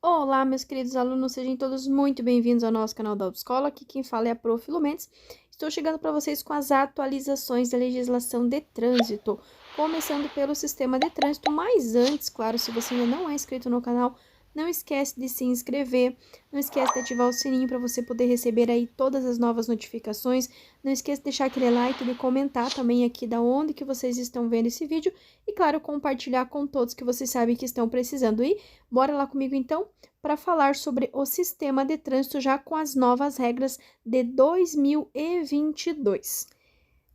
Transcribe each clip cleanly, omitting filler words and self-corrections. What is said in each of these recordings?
Olá, meus queridos alunos, sejam todos muito bem-vindos ao nosso canal da Autoescola. Aqui quem fala é a Prof. Mendes. Estou chegando para vocês com as atualizações da legislação de trânsito, começando pelo sistema de trânsito, mas antes, claro, se você ainda não é inscrito no canal, não esquece de se inscrever, não esquece de ativar o sininho para você poder receber aí todas as novas notificações, não esquece de deixar aquele like, de comentar também aqui da onde que vocês estão vendo esse vídeo e, claro, compartilhar com todos que vocês sabem que estão precisando. E bora lá comigo então para falar sobre o sistema de trânsito já com as novas regras de 2022.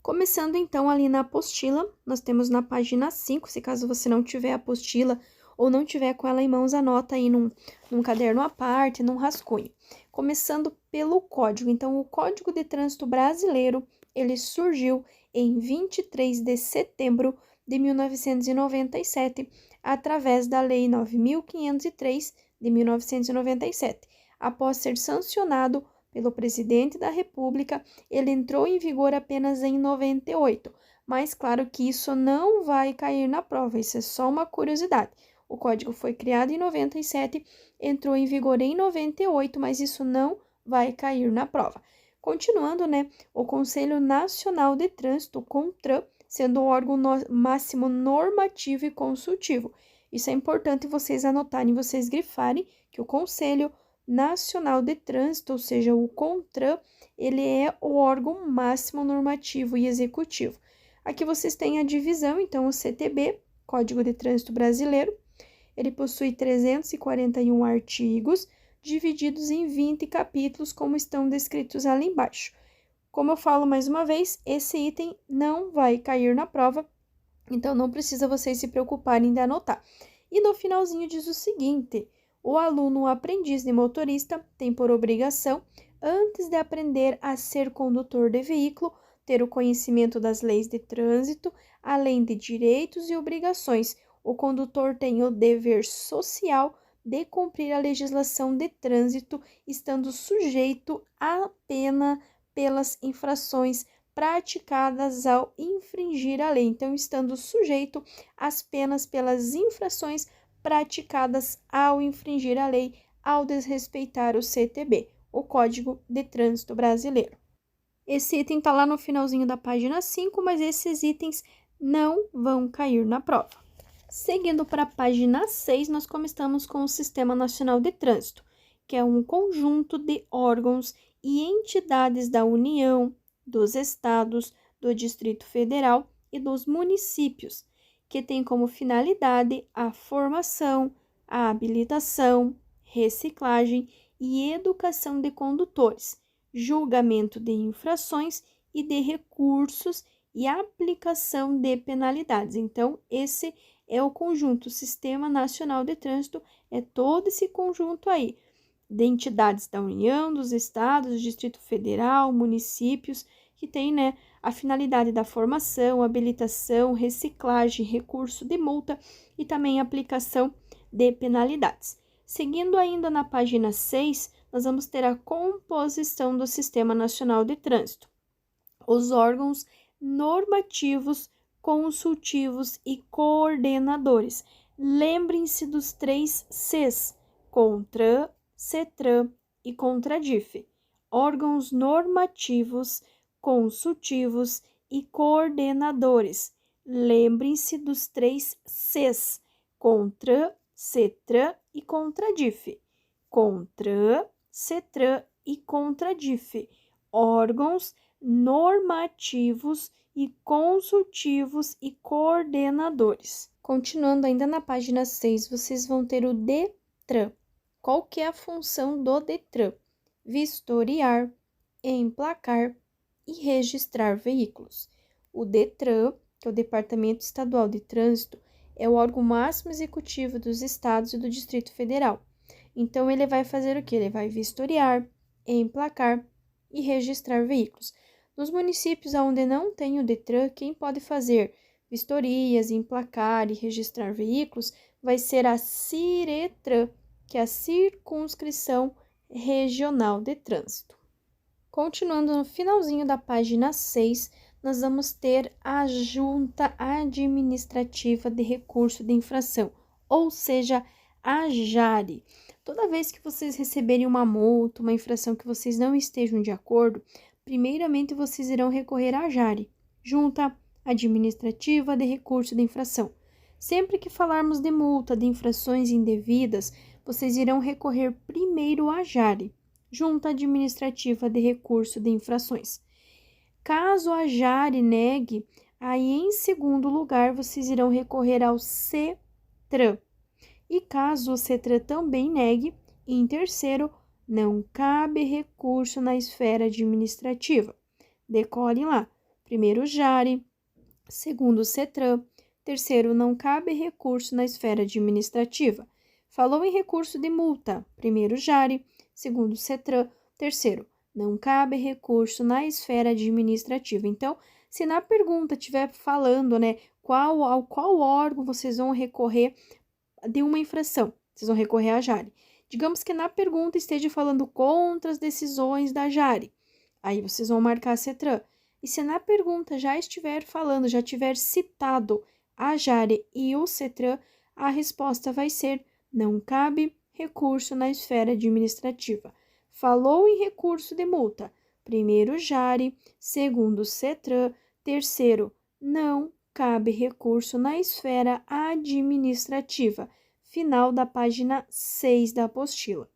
Começando então ali na apostila, nós temos na página 5, se caso você não tiver a apostila ou não tiver com ela em mãos, anota aí num caderno à parte, num rascunho. Começando pelo código, então o Código de Trânsito Brasileiro, ele surgiu em 23 de setembro de 1997, através da Lei 9.503 de 1997. Após ser sancionado pelo presidente da República, ele entrou em vigor apenas em 98, mas claro que isso não vai cair na prova, isso é só uma curiosidade. O código foi criado em 97, entrou em vigor em 98, mas isso não vai cair na prova. Continuando, o Conselho Nacional de Trânsito, CONTRAN, sendo o órgão máximo normativo e consultivo. Isso é importante vocês anotarem, vocês grifarem que o Conselho Nacional de Trânsito, ou seja, o CONTRAN, ele é o órgão máximo normativo e executivo. Aqui vocês têm a divisão, então, o CTB, Código de Trânsito Brasileiro, ele possui 341 artigos, divididos em 20 capítulos, como estão descritos ali embaixo. Como eu falo mais uma vez, esse item não vai cair na prova, então não precisa vocês se preocuparem de anotar. E no finalzinho diz o seguinte: o aluno aprendiz de motorista tem por obrigação, antes de aprender a ser condutor de veículo, ter o conhecimento das leis de trânsito, além de direitos e obrigações. O condutor tem o dever social de cumprir a legislação de trânsito, estando sujeito à pena pelas infrações praticadas ao infringir a lei. Então, estando sujeito às penas pelas infrações praticadas ao infringir a lei, ao desrespeitar o CTB, o Código de Trânsito Brasileiro. Esse item está lá no finalzinho da página 5, mas esses itens não vão cair na prova. Seguindo para a página 6, nós começamos com o Sistema Nacional de Trânsito, que é um conjunto de órgãos e entidades da União, dos estados, do Distrito Federal e dos municípios, que tem como finalidade a formação, a habilitação, reciclagem e educação de condutores, julgamento de infrações e de recursos e aplicação de penalidades. Então, esse é o conjunto Sistema Nacional de Trânsito, é todo esse conjunto aí, de entidades da União, dos estados, do Distrito Federal, municípios, que tem, a finalidade da formação, habilitação, reciclagem, recurso de multa e também aplicação de penalidades. Seguindo ainda na página 6, nós vamos ter a composição do Sistema Nacional de Trânsito. Os órgãos normativos, consultivos e coordenadores. Lembrem-se dos 3 Cs: CONTRAN, CETRAN e CONTRADIF. Órgãos normativos, consultivos e coordenadores. Lembrem-se dos 3 Cs: CONTRAN, CETRAN e CONTRADIF. CONTRAN, CETRAN e CONTRADIF. Órgãos normativos e consultivos e coordenadores. Continuando ainda na página 6, vocês vão ter o DETRAN. Qual que é a função do DETRAN? Vistoriar, emplacar e registrar veículos. O DETRAN, que é o Departamento Estadual de Trânsito, é o órgão máximo executivo dos estados e do Distrito Federal. Então, ele vai fazer o quê? Ele vai vistoriar, emplacar e registrar veículos. Nos municípios onde não tem o DETRAN, quem pode fazer vistorias, emplacar e registrar veículos vai ser a CIRETRAN, que é a Circunscrição Regional de Trânsito. Continuando no finalzinho da página 6, nós vamos ter a Junta Administrativa de Recurso de Infração, ou seja, a Jari. Toda vez que vocês receberem uma multa, uma infração que vocês não estejam de acordo, primeiramente vocês irão recorrer à Jari, Junta Administrativa de Recurso de Infração. Sempre que falarmos de multa, de infrações indevidas, vocês irão recorrer primeiro à Jari, Junta Administrativa de Recurso de Infrações. Caso a Jari negue, aí em segundo lugar vocês irão recorrer ao CETRAN. E caso o CETRAN também negue, em terceiro, não cabe recurso na esfera administrativa. Decorem lá. Primeiro, Jari. Segundo, CETRAN. Terceiro, não cabe recurso na esfera administrativa. Falou em recurso de multa. Primeiro, Jari. Segundo, CETRAN. Terceiro, não cabe recurso na esfera administrativa. Então, se na pergunta estiver falando, né, ao qual órgão vocês vão recorrer de uma infração, vocês vão recorrer à Jari. Digamos que na pergunta esteja falando contra as decisões da Jari, aí vocês vão marcar a CETRAN. E se na pergunta já estiver falando, já tiver citado a Jari e o CETRAN, a resposta vai ser: não cabe recurso na esfera administrativa. Falou em recurso de multa, primeiro Jari, segundo CETRAN, terceiro, não cabe recurso na esfera administrativa. Final da página 6 da apostila.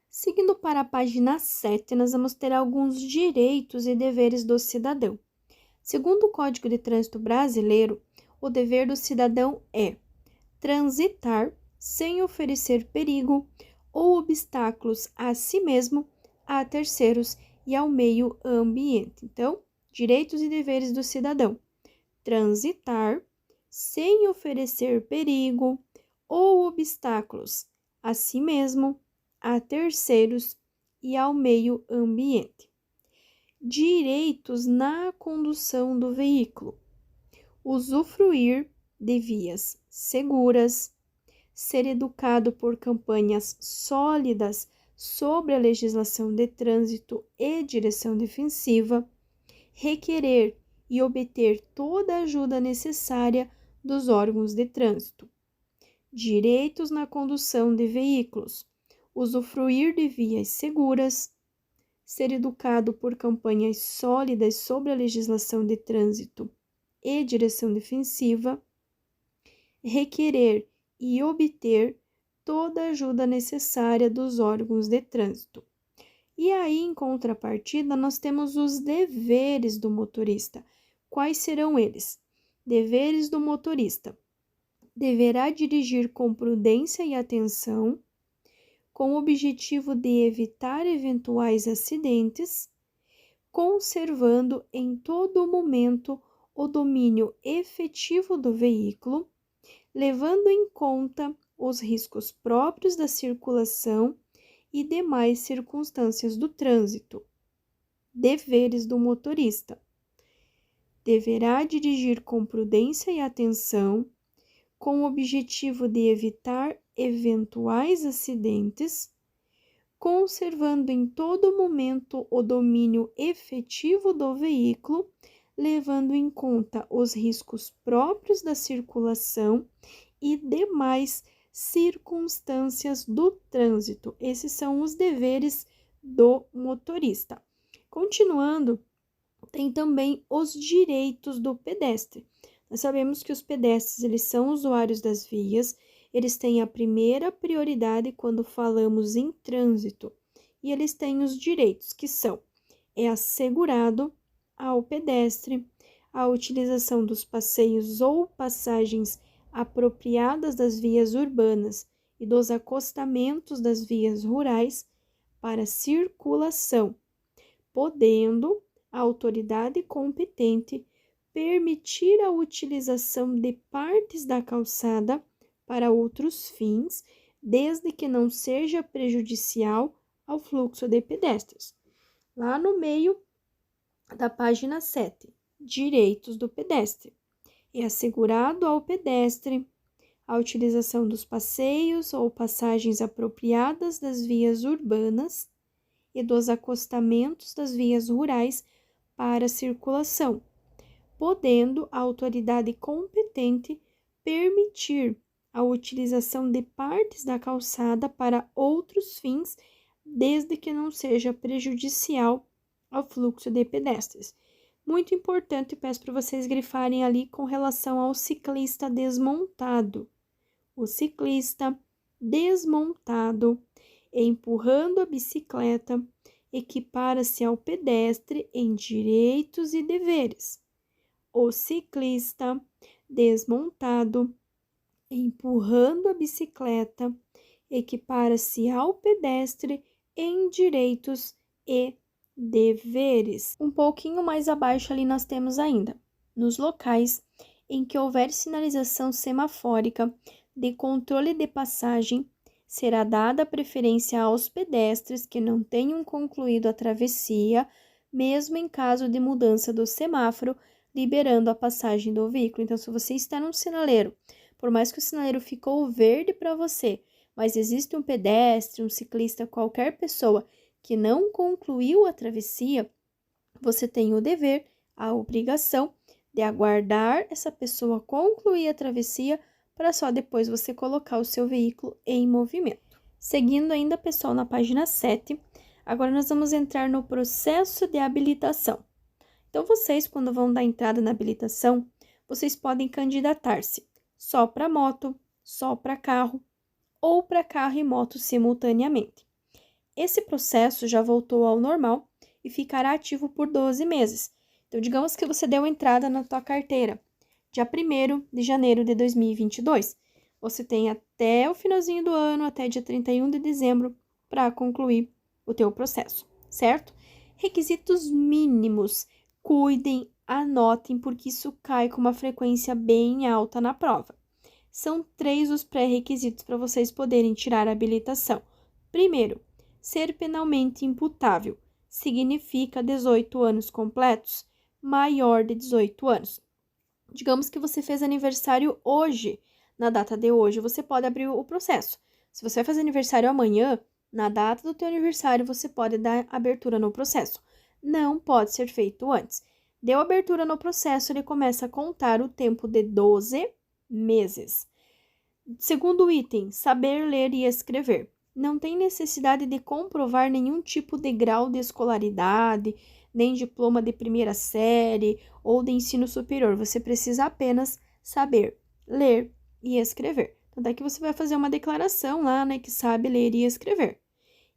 Seguindo para a página 7, nós vamos ter alguns direitos e deveres do cidadão. Segundo o Código de Trânsito Brasileiro, o dever do cidadão é transitar sem oferecer perigo ou obstáculos a si mesmo, a terceiros e ao meio ambiente. Então, direitos e deveres do cidadão: transitar sem oferecer perigo ou obstáculos a si mesmo, a terceiros e ao meio ambiente. Direitos na condução do veículo: usufruir de vias seguras, ser educado por campanhas sólidas sobre a legislação de trânsito e direção defensiva, requerer e obter toda a ajuda necessária dos órgãos de trânsito. Direitos na condução de veículos: usufruir de vias seguras, ser educado por campanhas sólidas sobre a legislação de trânsito e direção defensiva, requerer e obter toda a ajuda necessária dos órgãos de trânsito. E aí, em contrapartida, nós temos os deveres do motorista. Quais serão eles? Deveres do motorista: deverá dirigir com prudência e atenção, com o objetivo de evitar eventuais acidentes, conservando em todo momento o domínio efetivo do veículo, levando em conta os riscos próprios da circulação e demais circunstâncias do trânsito. Deveres do motorista: deverá dirigir com prudência e atenção, com o objetivo de evitar eventuais acidentes, conservando em todo momento o domínio efetivo do veículo, levando em conta os riscos próprios da circulação e demais circunstâncias do trânsito. Esses são os deveres do motorista. Continuando, tem também os direitos do pedestre. Nós sabemos que os pedestres, eles são usuários das vias, eles têm a primeira prioridade quando falamos em trânsito, e eles têm os direitos, que são: é assegurado ao pedestre a utilização dos passeios ou passagens apropriadas das vias urbanas e dos acostamentos das vias rurais para circulação, podendo a autoridade competente permitir a utilização de partes da calçada para outros fins, desde que não seja prejudicial ao fluxo de pedestres. Lá no meio da página 7, direitos do pedestre: é assegurado ao pedestre a utilização dos passeios ou passagens apropriadas das vias urbanas e dos acostamentos das vias rurais para circulação, podendo a autoridade competente permitir a utilização de partes da calçada para outros fins, desde que não seja prejudicial ao fluxo de pedestres. Muito importante, peço para vocês grifarem ali com relação ao ciclista desmontado. O ciclista desmontado, empurrando a bicicleta, equipara-se ao pedestre em direitos e deveres. O ciclista desmontado, empurrando a bicicleta, equipara-se ao pedestre em direitos e deveres. Um pouquinho mais abaixo ali nós temos ainda, nos locais em que houver sinalização semafórica de controle de passagem, será dada preferência aos pedestres que não tenham concluído a travessia, mesmo em caso de mudança do semáforo, liberando a passagem do veículo. Então, se você está num sinaleiro, por mais que o sinaleiro ficou verde para você, mas existe um pedestre, um ciclista, qualquer pessoa que não concluiu a travessia, você tem o dever, a obrigação de aguardar essa pessoa concluir a travessia para só depois você colocar o seu veículo em movimento. Seguindo ainda, pessoal, na página 7, agora nós vamos entrar no processo de habilitação. Então, vocês, quando vão dar entrada na habilitação, vocês podem candidatar-se só para moto, só para carro ou para carro e moto simultaneamente. Esse processo já voltou ao normal e ficará ativo por 12 meses. Então, digamos que você deu entrada na tua carteira dia 1º de janeiro de 2022. Você tem até o finalzinho do ano, até dia 31 de dezembro, para concluir o teu processo, certo? Requisitos mínimos. Cuidem, anotem, porque isso cai com uma frequência bem alta na prova. São 3 os pré-requisitos para vocês poderem tirar a habilitação. Primeiro, ser penalmente imputável. Significa 18 anos completos, maior de 18 anos. Digamos que você fez aniversário hoje, na data de hoje, você pode abrir o processo. Se você vai fazer aniversário amanhã, na data do teu aniversário, você pode dar abertura no processo. Não pode ser feito antes. Deu abertura no processo, ele começa a contar o tempo de 12 meses. Segundo item, saber ler e escrever. Não tem necessidade de comprovar nenhum tipo de grau de escolaridade, nem diploma de primeira série ou de ensino superior. Você precisa apenas saber ler e escrever. Então, daqui você vai fazer uma declaração lá, né, que sabe ler e escrever.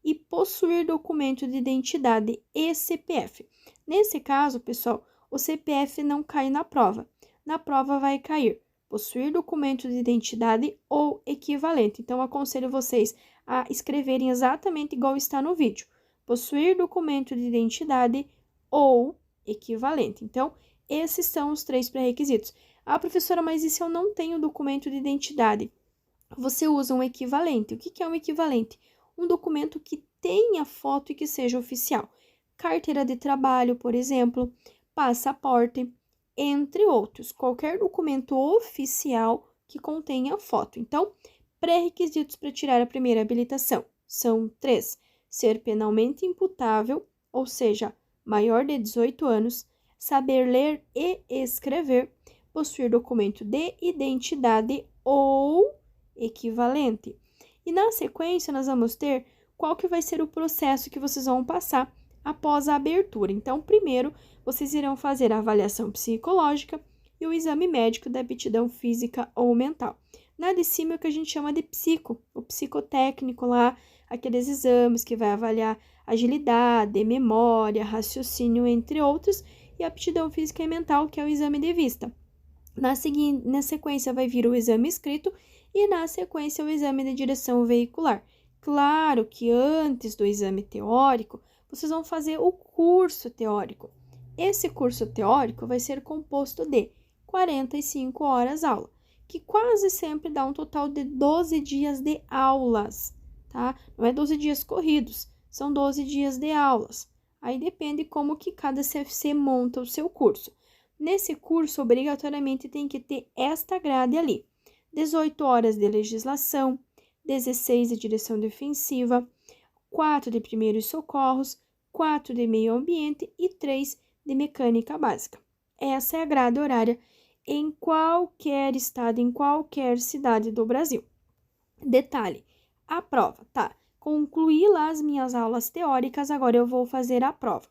E possuir documento de identidade e CPF. Nesse caso, pessoal, o CPF não cai na prova. Na prova vai cair possuir documento de identidade ou equivalente. Então, aconselho vocês a escreverem exatamente igual está no vídeo. Possuir documento de identidade ou equivalente. Então, esses são os 3 pré-requisitos. Ah, professora, mas e se eu não tenho documento de identidade? Você usa um equivalente. O que é um equivalente? Um documento que tenha foto e que seja oficial. Carteira de trabalho, por exemplo, passaporte, entre outros. Qualquer documento oficial que contenha foto. Então, pré-requisitos para tirar a primeira habilitação são 3. Ser penalmente imputável, ou seja, maior de 18 anos, saber ler e escrever, possuir documento de identidade ou equivalente. E na sequência, nós vamos ter qual que vai ser o processo que vocês vão passar após a abertura. Então, primeiro, vocês irão fazer a avaliação psicológica e o exame médico da aptidão física ou mental. Na de cima é o que a gente chama de o psicotécnico lá, aqueles exames que vai avaliar agilidade, memória, raciocínio, entre outros, e a aptidão física e mental, que é o exame de vista. Na sequência vai vir o exame escrito e na sequência o exame de direção veicular. Claro que antes do exame teórico, vocês vão fazer o curso teórico. Esse curso teórico vai ser composto de 45 horas aula, que quase sempre dá um total de 12 dias de aulas, tá? Não é 12 dias corridos, são 12 dias de aulas. Aí depende como que cada CFC monta o seu curso. Nesse curso, obrigatoriamente tem que ter esta grade ali: 18 horas de legislação, 16 de direção defensiva, 4 de primeiros socorros, 4 de meio ambiente e 3 de mecânica básica. Essa é a grade horária em qualquer estado, em qualquer cidade do Brasil. Detalhe, a prova, tá? Concluí lá as minhas aulas teóricas, agora eu vou fazer a prova.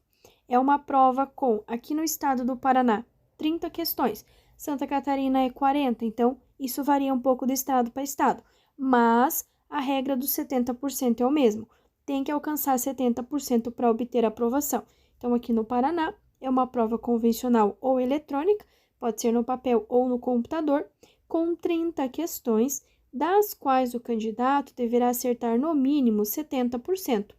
É uma prova com, aqui no estado do Paraná, 30 questões. Santa Catarina é 40, então isso varia um pouco de estado para estado. Mas a regra dos 70% é o mesmo. Tem que alcançar 70% para obter a aprovação. Então, aqui no Paraná, é uma prova convencional ou eletrônica, pode ser no papel ou no computador, com 30 questões, das quais o candidato deverá acertar no mínimo 70%.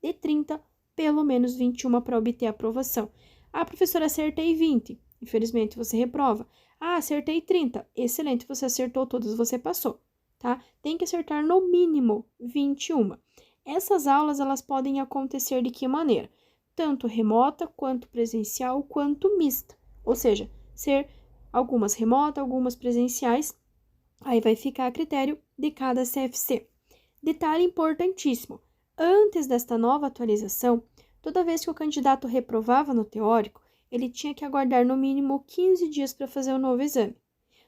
De 30, pelo menos 21 para obter a aprovação. Ah, professora, acertei 20. Infelizmente, você reprova. Ah, acertei 30. Excelente, você acertou todas, você passou, tá? Tem que acertar no mínimo 21. Essas aulas, elas podem acontecer de que maneira? Tanto remota, quanto presencial, quanto mista. Ou seja, ser algumas remotas, algumas presenciais. Aí vai ficar a critério de cada CFC. Detalhe importantíssimo. Antes desta nova atualização, toda vez que o candidato reprovava no teórico, ele tinha que aguardar no mínimo 15 dias para fazer o novo exame.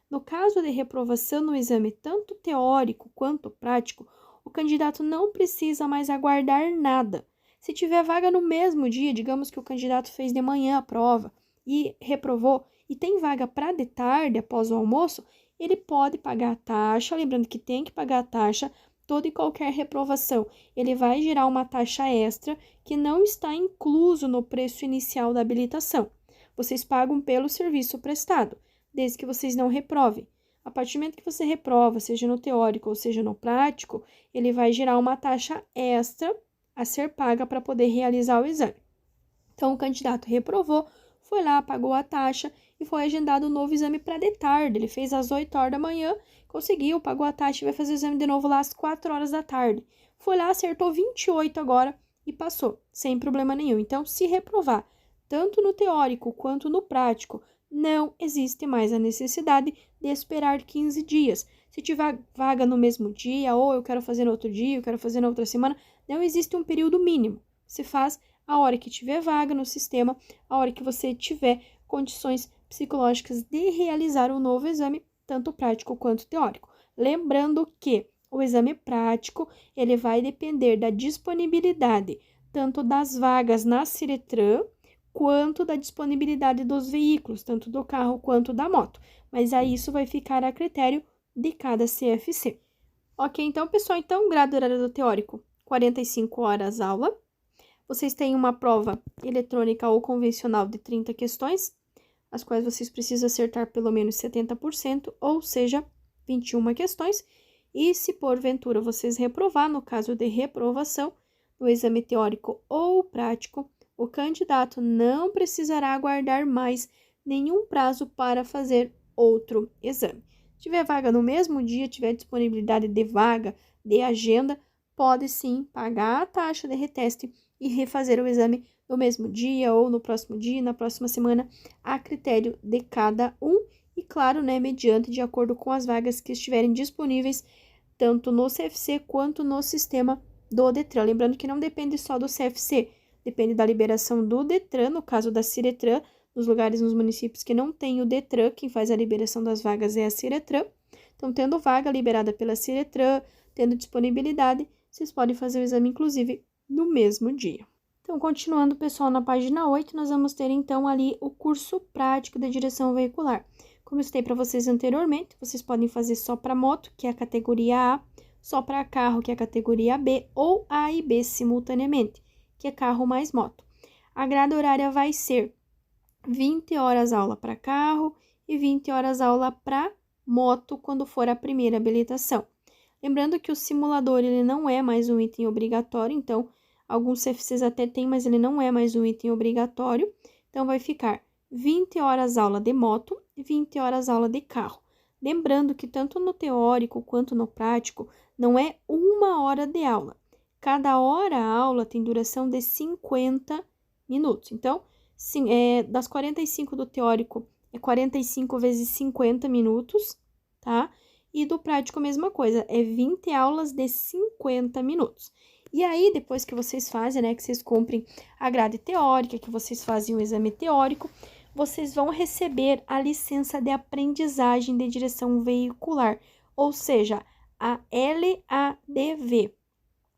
No caso de reprovação no exame tanto teórico quanto prático, o candidato não precisa mais aguardar nada. Se tiver vaga no mesmo dia, digamos que o candidato fez de manhã a prova e reprovou, e tem vaga para de tarde, após o almoço, ele pode pagar a taxa, lembrando que tem que pagar a taxa, toda e qualquer reprovação, ele vai gerar uma taxa extra que não está incluso no preço inicial da habilitação. Vocês pagam pelo serviço prestado, desde que vocês não reprovem. A partir do momento que você reprova, seja no teórico ou seja no prático, ele vai gerar uma taxa extra a ser paga para poder realizar o exame. Então, o candidato reprovou, foi lá, pagou a taxa e foi agendado um novo exame para de tarde. Ele fez às 8 horas da manhã, conseguiu, pagou a taxa e vai fazer o exame de novo lá às 4 horas da tarde. Foi lá, acertou 28 agora e passou, sem problema nenhum. Então, se reprovar, tanto no teórico quanto no prático, não existe mais a necessidade de esperar 15 dias. Se tiver vaga no mesmo dia, ou eu quero fazer no outro dia, eu quero fazer na outra semana, não existe um período mínimo. Se faz a hora que tiver vaga no sistema, a hora que você tiver condições psicológicas de realizar o novo exame, tanto prático quanto teórico. Lembrando que o exame prático, ele vai depender da disponibilidade, tanto das vagas na Ciretran, quanto da disponibilidade dos veículos, tanto do carro quanto da moto. Mas aí isso vai ficar a critério de cada CFC. Ok, então, pessoal, então, grade horário do teórico, 45 horas aula. Vocês têm uma prova eletrônica ou convencional de 30 questões, as quais vocês precisam acertar pelo menos 70%, ou seja, 21 questões. E se porventura vocês reprovar, no caso de reprovação, no exame teórico ou prático, o candidato não precisará aguardar mais nenhum prazo para fazer outro exame. Se tiver vaga no mesmo dia, tiver disponibilidade de vaga, de agenda, pode sim pagar a taxa de reteste e refazer o exame no mesmo dia ou no próximo dia, na próxima semana, a critério de cada um e, claro, né, mediante de acordo com as vagas que estiverem disponíveis, tanto no CFC quanto no sistema do Detran. Lembrando que não depende só do CFC, depende da liberação do Detran, no caso da Ciretran, nos lugares, nos municípios que não tem o Detran, quem faz a liberação das vagas é a Ciretran. Então, tendo vaga liberada pela Ciretran, tendo disponibilidade, vocês podem fazer o exame, inclusive, no mesmo dia. Então, continuando, pessoal, na página 8, nós vamos ter, então, ali o curso prático de direção veicular. Como eu citei para vocês anteriormente, vocês podem fazer só para moto, que é a categoria A, só para carro, que é a categoria B, ou A e B simultaneamente, que é carro mais moto. A grade horária vai ser 20 horas aula para carro e 20 horas aula para moto, quando for a primeira habilitação. Lembrando que o simulador, ele não é mais um item obrigatório, então, alguns CFCs até tem, mas ele não é mais um item obrigatório. Então, vai ficar 20 horas aula de moto e 20 horas aula de carro. Lembrando que tanto no teórico quanto no prático, não é 1 hora de aula. Cada hora a aula tem duração de 50 minutos. Então, das 45 do teórico, é 45 vezes 50 minutos, tá? E do prático, a mesma coisa, é 20 aulas de 50 minutos. E aí, depois que vocês fazem, né, que vocês cumprem a grade teórica, que vocês fazem o exame teórico, vocês vão receber a licença de aprendizagem de direção veicular, ou seja, a LADV,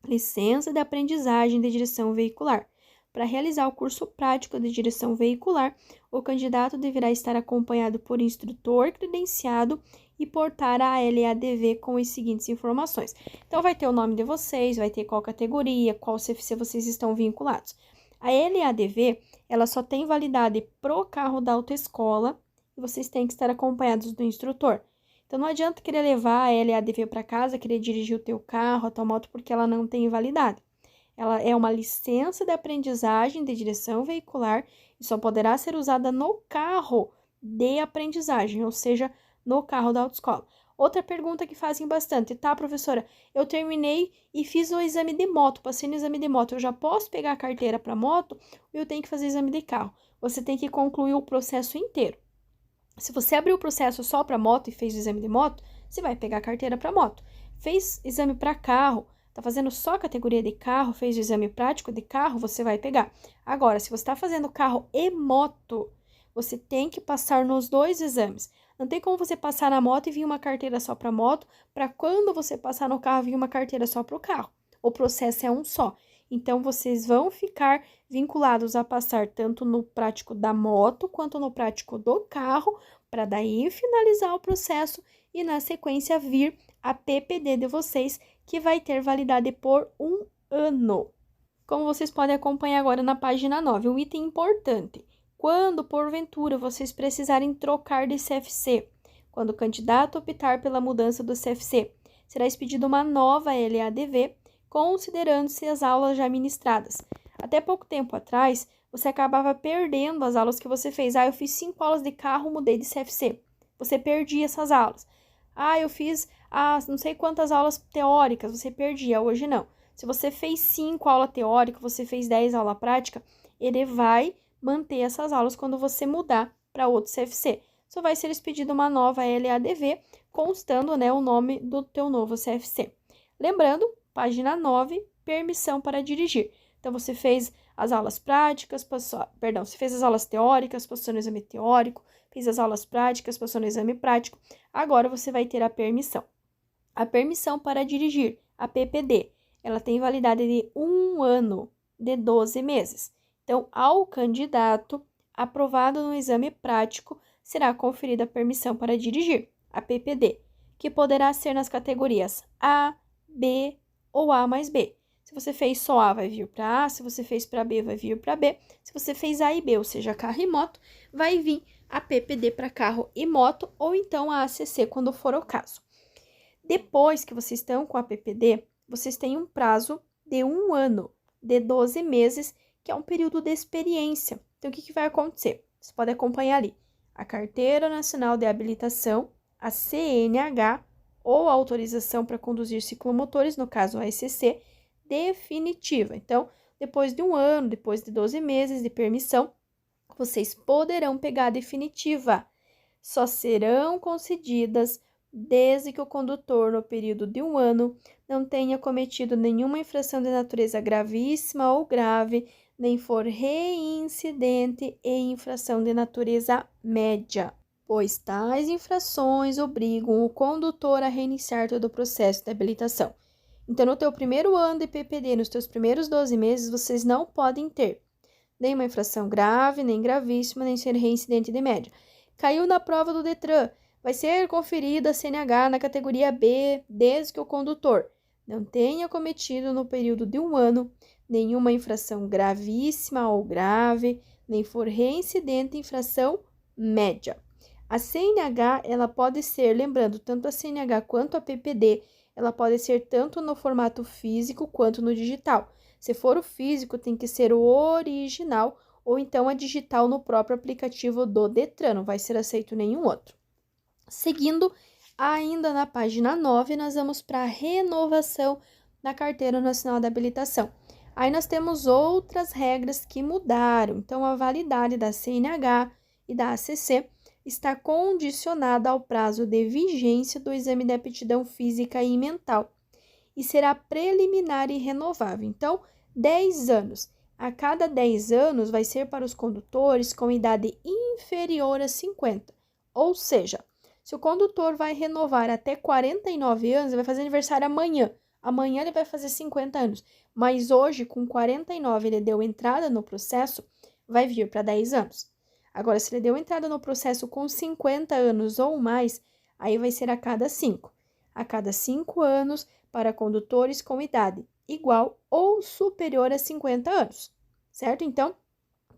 licença de aprendizagem de direção veicular. Para realizar o curso prático de direção veicular, o candidato deverá estar acompanhado por instrutor credenciado e portar a LADV com as seguintes informações. Então, vai ter o nome de vocês, vai ter qual categoria, qual CFC vocês estão vinculados. A LADV, ela só tem validade pro carro da autoescola e vocês têm que estar acompanhados do instrutor. Então, não adianta querer levar a LADV para casa, querer dirigir o teu carro, a tua moto, porque ela não tem validade. Ela é uma licença de aprendizagem de direção veicular e só poderá ser usada no carro de aprendizagem, ou seja, no carro da autoescola. Outra pergunta que fazem bastante, tá, professora? Eu terminei e fiz o exame de moto, passei no exame de moto, eu já posso pegar a carteira para moto ou eu tenho que fazer exame de carro? Você tem que concluir o processo inteiro. Se você abriu o processo só para moto e fez o exame de moto, você vai pegar a carteira para moto. Fez exame para carro, tá fazendo só a categoria de carro, fez o exame prático de carro, você vai pegar. Agora, se você está fazendo carro e moto, você tem que passar nos dois exames. Não tem como você passar na moto e vir uma carteira só para moto, para quando você passar no carro vir uma carteira só para o carro. O processo é um só. Então, vocês vão ficar vinculados a passar tanto no prático da moto quanto no prático do carro, para daí finalizar o processo e, na sequência, vir a PPD de vocês, que vai ter validade por 1 ano. Como vocês podem acompanhar agora na página 9, um item importante. Quando, porventura, vocês precisarem trocar de CFC, quando o candidato optar pela mudança do CFC, será expedida uma nova LADV, considerando-se as aulas já ministradas. Até pouco tempo atrás, você acabava perdendo as aulas que você fez. Eu fiz 5 aulas de carro, mudei de CFC. Você perdia essas aulas. Eu fiz não sei quantas aulas teóricas, você perdia, hoje não. Se você fez 5 aulas teóricas, você fez 10 aulas práticas, ele vai manter essas aulas quando você mudar para outro CFC. Só vai ser expedida uma nova LADV, constando, o nome do teu novo CFC. Lembrando, página 9, permissão para dirigir. Então, você fez as aulas práticas, você fez as aulas teóricas, passou no exame teórico, fez as aulas práticas, passou no exame prático, agora você vai ter a permissão. A permissão para dirigir, a PPD, ela tem validade de 1 ano, de 12 meses. Então, ao candidato aprovado no exame prático, será conferida a permissão para dirigir, a PPD, que poderá ser nas categorias A, B ou A mais B. Se você fez só A, vai vir para A, se você fez para B, vai vir para B. Se você fez A e B, ou seja, carro e moto, vai vir a PPD para carro e moto, ou então a ACC, quando for o caso. Depois que vocês estão com a PPD, vocês têm um prazo de 1 ano, de 12 meses, que é um período de experiência. Então, o que vai acontecer? Você pode acompanhar ali a Carteira Nacional de Habilitação, a CNH, ou a autorização para conduzir ciclomotores, no caso a ECC, definitiva. Então, depois de 1 ano, depois de 12 meses de permissão, vocês poderão pegar a definitiva. Só serão concedidas desde que o condutor, no período de 1 ano, não tenha cometido nenhuma infração de natureza gravíssima ou grave, nem for reincidente em infração de natureza média, pois tais infrações obrigam o condutor a reiniciar todo o processo de habilitação. Então, no teu primeiro ano de PPD, nos teus primeiros 12 meses, vocês não podem ter nenhuma infração grave, nem gravíssima, nem ser reincidente de média. Caiu na prova do Detran, vai ser conferida a CNH na categoria B, desde que o condutor não tenha cometido no período de 1 ano nenhuma infração gravíssima ou grave, nem for reincidente em infração média. A CNH, ela pode ser, lembrando, tanto a CNH quanto a PPD, ela pode ser tanto no formato físico quanto no digital. Se for o físico, tem que ser o original ou então a digital no próprio aplicativo do Detran, não vai ser aceito nenhum outro. Seguindo, ainda na página 9, nós vamos para a renovação da Carteira Nacional de Habilitação. Aí nós temos outras regras que mudaram. Então, a validade da CNH e da ACC está condicionada ao prazo de vigência do exame de aptidão física e mental e será preliminar e renovável. Então, 10 anos. a cada 10 anos vai ser para os condutores com idade inferior a 50. Ou seja, se o condutor vai renovar até 49 anos, ele vai fazer aniversário amanhã. Amanhã ele vai fazer 50 anos. Mas hoje, com 49, ele deu entrada no processo, vai vir para 10 anos. Agora, se ele deu entrada no processo com 50 anos ou mais, aí vai ser a cada 5. A cada 5 anos para condutores com idade igual ou superior a 50 anos, certo? Então,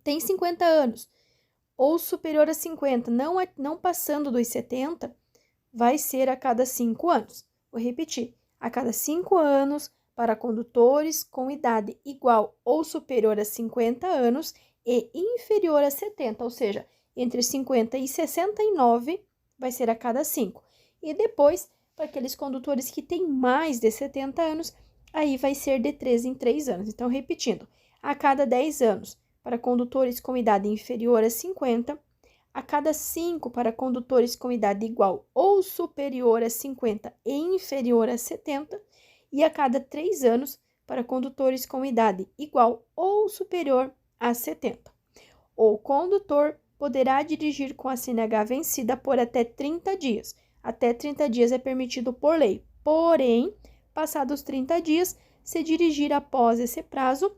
tem 50 anos ou superior a 50, não passando dos 70, vai ser a cada 5 anos. Vou repetir, a cada 5 anos para condutores com idade igual ou superior a 50 anos e inferior a 70, ou seja, entre 50 e 69 vai ser a cada 5. E depois, para aqueles condutores que têm mais de 70 anos, aí vai ser de 3 em 3 anos. Então, repetindo, a cada 10 anos para condutores com idade inferior a 50, a cada 5 para condutores com idade igual ou superior a 50 e inferior a 70, e a cada 3 anos para condutores com idade igual ou superior a 70. O condutor poderá dirigir com a CNH vencida por até 30 dias. Até 30 dias é permitido por lei. Porém, passados 30 dias, se dirigir após esse prazo,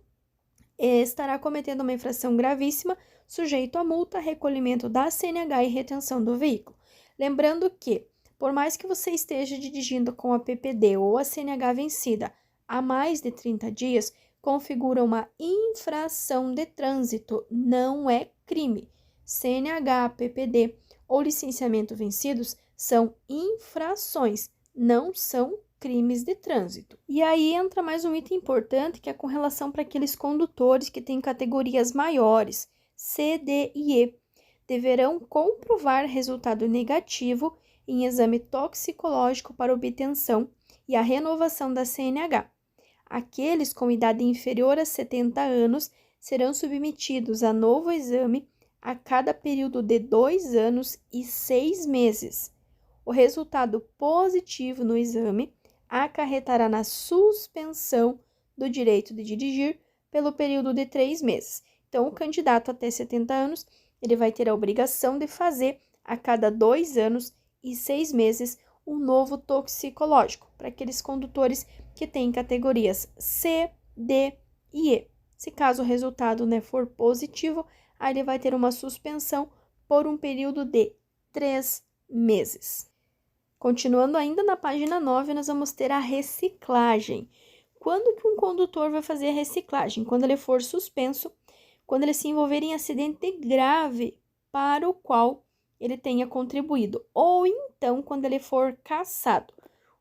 estará cometendo uma infração gravíssima, sujeito a multa, recolhimento da CNH e retenção do veículo. Lembrando que, por mais que você esteja dirigindo com a PPD ou a CNH vencida há mais de 30 dias, configura uma infração de trânsito, não é crime. CNH, PPD ou licenciamento vencidos são infrações, não são crimes de trânsito. E aí entra mais um item importante, que é com relação para aqueles condutores que têm categorias maiores, C, D e E. Deverão comprovar resultado negativo em exame toxicológico para obtenção e a renovação da CNH. Aqueles com idade inferior a 70 anos serão submetidos a novo exame a cada período de 2 anos e 6 meses. O resultado positivo no exame acarretará na suspensão do direito de dirigir pelo período de 3 meses. Então, o candidato até 70 anos, ele vai ter a obrigação de fazer a cada 2 anos e 6 meses um novo toxicológico para aqueles condutores que têm categorias C, D e E. Se caso o resultado for positivo, aí ele vai ter uma suspensão por um período de 3 meses. Continuando ainda na página 9, nós vamos ter a reciclagem. Quando que um condutor vai fazer a reciclagem? Quando ele for suspenso, quando ele se envolver em acidente grave para o qual ele tenha contribuído, ou então quando ele for cassado.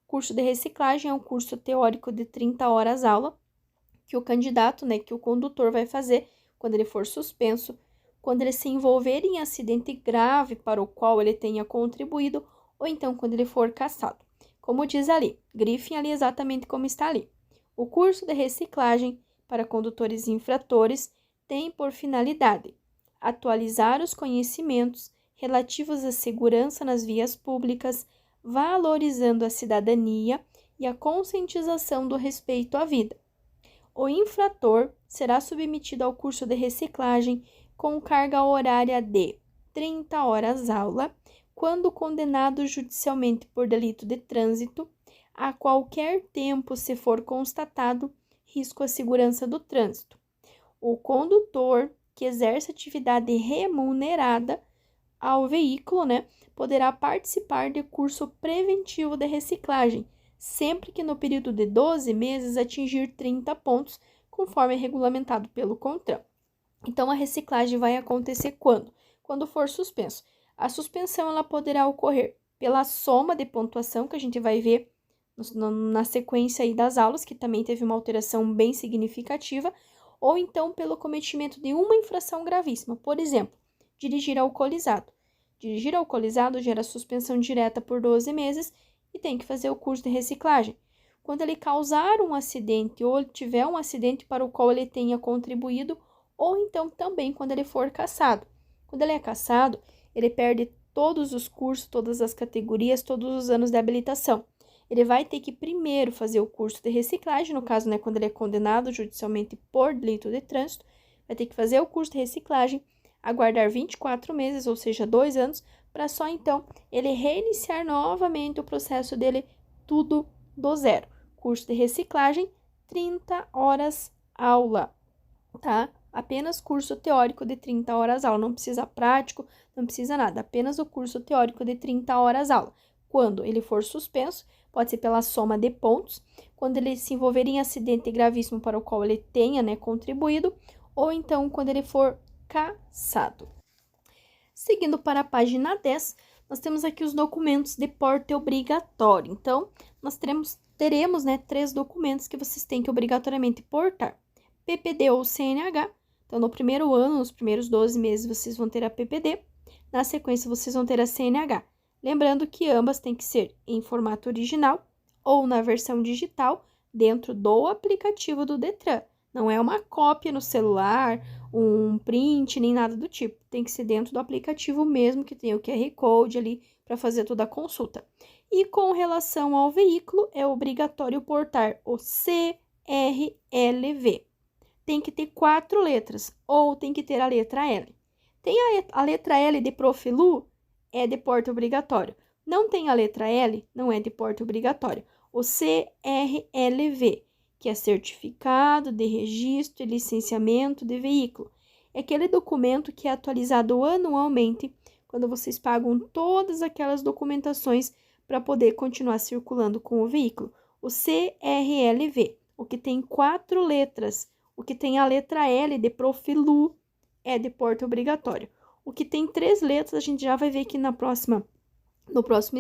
O curso de reciclagem é um curso teórico de 30 horas aula, que o candidato, que o condutor vai fazer quando ele for suspenso, quando ele se envolver em acidente grave para o qual ele tenha contribuído, ou então quando ele for cassado. Como diz ali, grifem ali exatamente como está ali. O curso de reciclagem para condutores infratores tem por finalidade atualizar os conhecimentos relativos à segurança nas vias públicas, valorizando a cidadania e a conscientização do respeito à vida. O infrator será submetido ao curso de reciclagem com carga horária de 30 horas aula, quando condenado judicialmente por delito de trânsito, a qualquer tempo se for constatado risco à segurança do trânsito. O condutor que exerce atividade remunerada ao veículo, poderá participar de curso preventivo de reciclagem, sempre que no período de 12 meses atingir 30 pontos, conforme regulamentado pelo CONTRAN. Então, a reciclagem vai acontecer quando? Quando for suspenso. A suspensão ela poderá ocorrer pela soma de pontuação, que a gente vai ver na sequência aí das aulas, que também teve uma alteração bem significativa, ou então pelo cometimento de uma infração gravíssima, por exemplo, dirigir alcoolizado. Dirigir alcoolizado gera suspensão direta por 12 meses e tem que fazer o curso de reciclagem. Quando ele causar um acidente ou tiver um acidente para o qual ele tenha contribuído, ou então também quando ele for cassado. Quando ele é cassado, ele perde todos os cursos, todas as categorias, todos os anos de habilitação. ele vai ter que primeiro fazer o curso de reciclagem, no caso, né, quando ele é condenado judicialmente por delito de trânsito, vai ter que fazer o curso de reciclagem, aguardar 24 meses, ou seja, 2 anos, para só então ele reiniciar novamente o processo dele tudo do zero. Curso de reciclagem, 30 horas aula, tá? Apenas curso teórico de 30 horas aula, não precisa prático, não precisa nada, apenas o curso teórico de 30 horas aula. Quando ele for suspenso, pode ser pela soma de pontos, quando ele se envolver em acidente gravíssimo para o qual ele tenha, né, contribuído, ou então quando ele for cassado. Seguindo para a página 10, nós temos aqui os documentos de porte obrigatório. Então, nós teremos, né, 3 documentos que vocês têm que obrigatoriamente portar. PPD ou CNH. Então, no primeiro ano, nos primeiros 12 meses, vocês vão ter a PPD. Na sequência, vocês vão ter a CNH. Lembrando que ambas têm que ser em formato original ou na versão digital dentro do aplicativo do Detran. Não é uma cópia no celular, um print, nem nada do tipo. Tem que ser dentro do aplicativo mesmo, que tem o QR Code ali para fazer toda a consulta. E com relação ao veículo, é obrigatório portar o CRLV. Tem que ter 4 letras, ou tem que ter a letra L. Tem a letra L de Profilu, é de porte obrigatório. Não tem a letra L, não é de porte obrigatório. O CRLV, que é Certificado de Registro e Licenciamento de Veículo. É aquele documento que é atualizado anualmente, quando vocês pagam todas aquelas documentações para poder continuar circulando com o veículo. O CRLV, o que tem 4 letras, o que tem a letra L de Profilu, é de porte obrigatório. O que tem 3 letras, a gente já vai ver aqui no próximo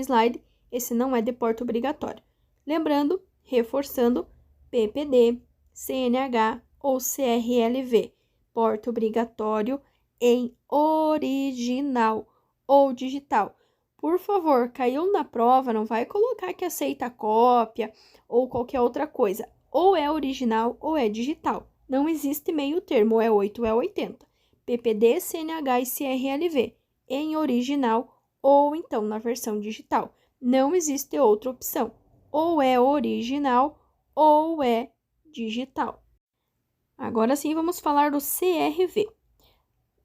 slide, esse não é de porte obrigatório. Lembrando, reforçando, PPD, CNH ou CRLV, porte obrigatório em original ou digital. Por favor, caiu na prova, não vai colocar que aceita cópia ou qualquer outra coisa. Ou é original ou é digital. Não existe meio termo, ou é 8 ou é 80. PPD, CNH e CRLV, em original ou então na versão digital. Não existe outra opção. Ou é original ou é digital. Agora sim, vamos falar do CRV.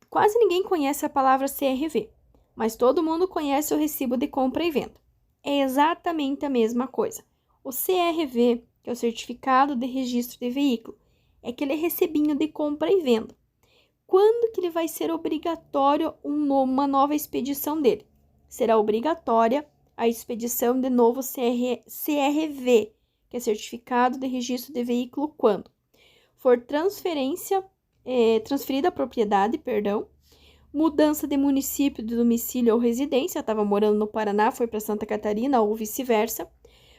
Quase ninguém conhece a palavra CRV, mas todo mundo conhece o recibo de compra e venda. É exatamente a mesma coisa. O CRV, que é o Certificado de Registro de Veículo, é aquele recibinho de compra e venda. Quando que ele vai ser obrigatório uma nova expedição dele? Será obrigatória a expedição de novo CRV, que é Certificado de Registro de Veículo, quando for transferida a propriedade, mudança de município, de domicílio ou residência, estava morando no Paraná, foi para Santa Catarina ou vice-versa,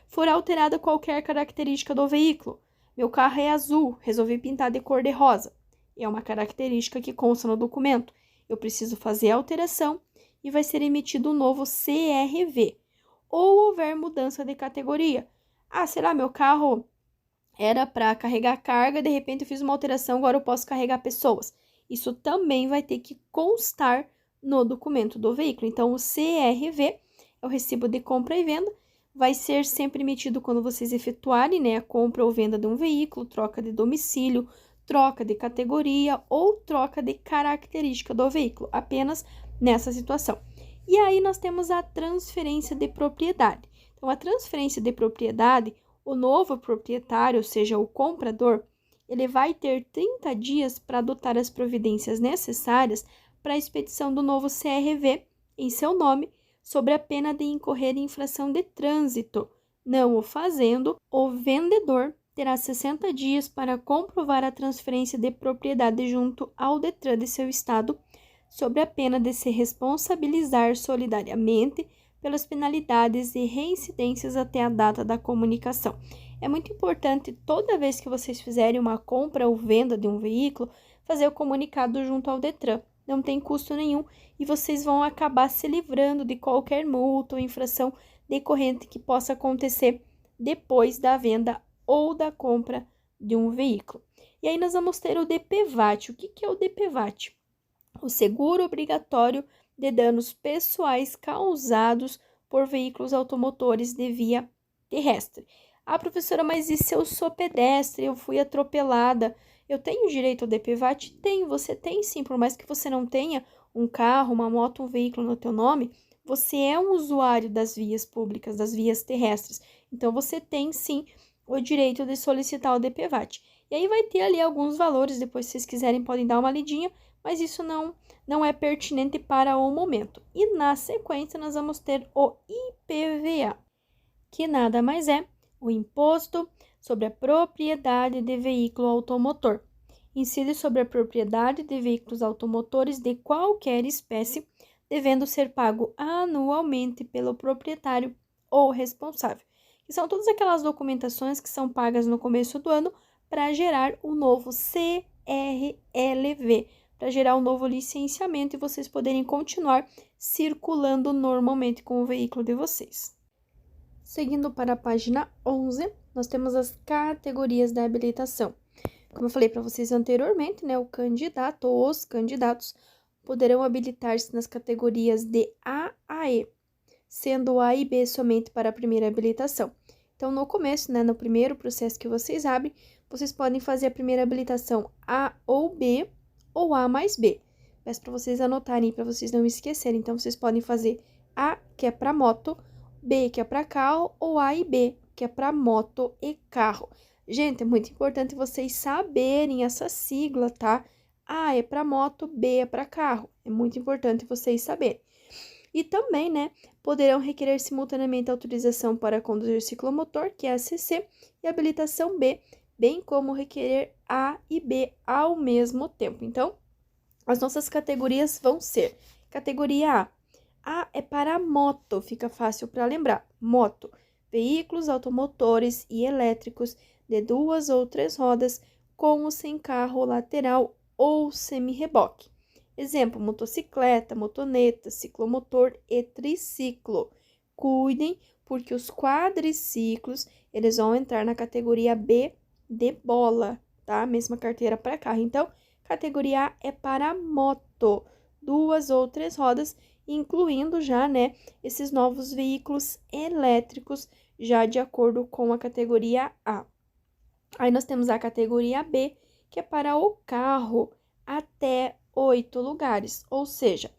for alterada qualquer característica do veículo. Meu carro é azul, resolvi pintar de cor de rosa. É uma característica que consta no documento. Eu preciso fazer a alteração e vai ser emitido um novo CRV. Ou houver mudança de categoria. Ah, será meu carro era para carregar carga, de repente eu fiz uma alteração, agora eu posso carregar pessoas. Isso também vai ter que constar no documento do veículo. Então, o CRV é o recibo de compra e venda, vai ser sempre emitido quando vocês efetuarem, né, a compra ou venda de um veículo, troca de domicílio, troca de categoria ou troca de característica do veículo, apenas nessa situação. E aí nós temos a transferência de propriedade. Então, a transferência de propriedade, o novo proprietário, ou seja, o comprador, ele vai ter 30 dias para adotar as providências necessárias para a expedição do novo CRV em seu nome, sob a pena de incorrer em infração de trânsito. Não o fazendo, o vendedor terá 60 dias para comprovar a transferência de propriedade junto ao Detran de seu estado, sob a pena de se responsabilizar solidariamente pelas penalidades e reincidências até a data da comunicação. É muito importante, toda vez que vocês fizerem uma compra ou venda de um veículo, fazer o comunicado junto ao Detran. Não tem custo nenhum e vocês vão acabar se livrando de qualquer multa ou infração decorrente que possa acontecer depois da venda ou da compra de um veículo. E aí nós vamos ter o DPVAT. O que é o DPVAT? O seguro obrigatório de danos pessoais causados por veículos automotores de via terrestre. Ah, professora, mas e se eu sou pedestre, eu fui atropelada? Eu tenho direito ao DPVAT? Tenho, você tem sim, por mais que você não tenha um carro, uma moto, um veículo no teu nome, você é um usuário das vias públicas, das vias terrestres. Então, você tem sim o direito de solicitar o DPVAT. E aí vai ter ali alguns valores, depois se vocês quiserem podem dar uma lidinha, mas isso não é pertinente para o momento. E na sequência nós vamos ter o IPVA, que nada mais é o Imposto sobre a Propriedade de Veículo Automotor. Incide sobre a propriedade de veículos automotores de qualquer espécie, devendo ser pago anualmente pelo proprietário ou responsável. Que são todas aquelas documentações que são pagas no começo do ano para gerar o novo CRLV, para gerar um novo licenciamento e vocês poderem continuar circulando normalmente com o veículo de vocês. Seguindo para a página 11, nós temos as categorias da habilitação. Como eu falei para vocês anteriormente, né, o candidato ou os candidatos poderão habilitar-se nas categorias de A a E, sendo A e B somente para a primeira habilitação. Então, no começo, né, no primeiro processo que vocês abrem, vocês podem fazer a primeira habilitação A ou B, ou A mais B. Peço para vocês anotarem, para vocês não esquecerem. Então, vocês podem fazer A, que é para moto, B, que é para carro, ou A e B, que é para moto e carro. Gente, é muito importante vocês saberem essa sigla, tá? A é para moto, B é para carro. É muito importante vocês saberem. E também, né, poderão requerer simultaneamente autorização para conduzir ciclomotor, que é a CC, e habilitação B, bem como requerer A e B ao mesmo tempo. Então, as nossas categorias vão ser: categoria A. A é para moto, fica fácil para lembrar. Moto, veículos automotores e elétricos de 2 ou 3 rodas, com ou sem carro lateral ou semi-reboque. Exemplo, motocicleta, motoneta, ciclomotor e triciclo. Cuidem, porque os quadriciclos, eles vão entrar na categoria B de bola, tá? Mesma carteira para carro. Então, categoria A é para moto, 2 ou 3 rodas, incluindo já, né, esses novos veículos elétricos, já de acordo com a categoria A. Aí nós temos a categoria B, que é para o carro até 8 lugares, ou seja,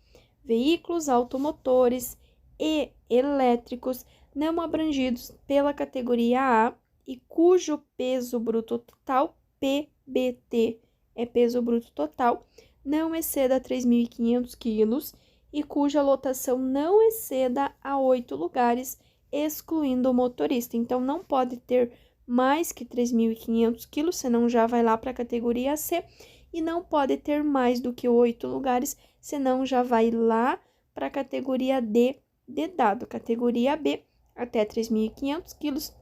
veículos automotores e elétricos não abrangidos pela categoria A e cujo peso bruto total, PBT, é peso bruto total, não exceda 3.500 quilos e cuja lotação não exceda a 8 lugares, excluindo o motorista. Então, não pode ter mais que 3.500 quilos, senão já vai lá para a categoria C, e não pode ter mais do que 8 lugares, senão já vai lá para a categoria D de dado. Categoria B, até 3.500 quilos,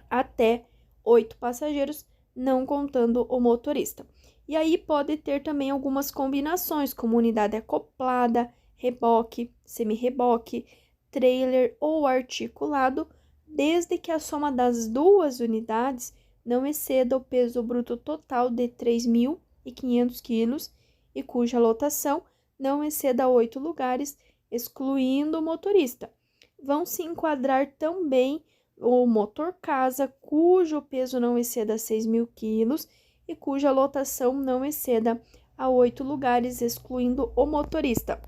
até 8 passageiros, não contando o motorista. E aí pode ter também algumas combinações, como unidade acoplada, reboque, semi-reboque, trailer ou articulado, desde que a soma das duas unidades não exceda o peso bruto total de 3.500 quilos e cuja lotação não exceda 8 lugares, excluindo o motorista. Vão se enquadrar também o motor casa, cujo peso não exceda 6.000 quilos e cuja lotação não exceda a 8 lugares, excluindo o motorista.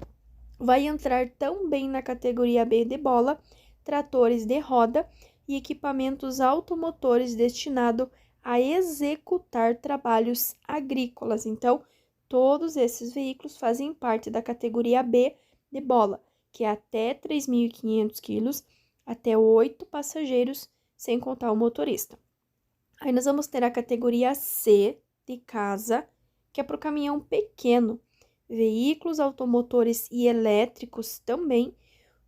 Vai entrar também na categoria B de bola, tratores de roda e equipamentos automotores destinados a executar trabalhos agrícolas. Então, todos esses veículos fazem parte da categoria B de bola, que é até 3.500 quilos, até 8 passageiros, sem contar o motorista. Aí nós vamos ter a categoria C de casa, que é para o caminhão pequeno, veículos automotores e elétricos também,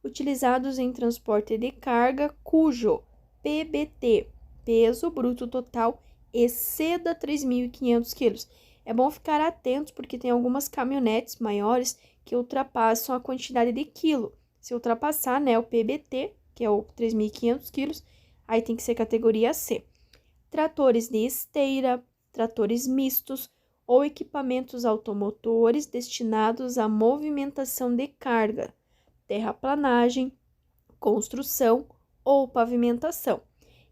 utilizados em transporte de carga, cujo PBT, peso bruto total, exceda 3.500 quilos. É bom ficar atentos, porque tem algumas caminhonetes maiores que ultrapassam a quantidade de quilo. Se ultrapassar, né, o PBT, que é o 3.500 quilos, aí tem que ser categoria C. Tratores de esteira, tratores mistos ou equipamentos automotores destinados à movimentação de carga, terraplanagem, construção ou pavimentação.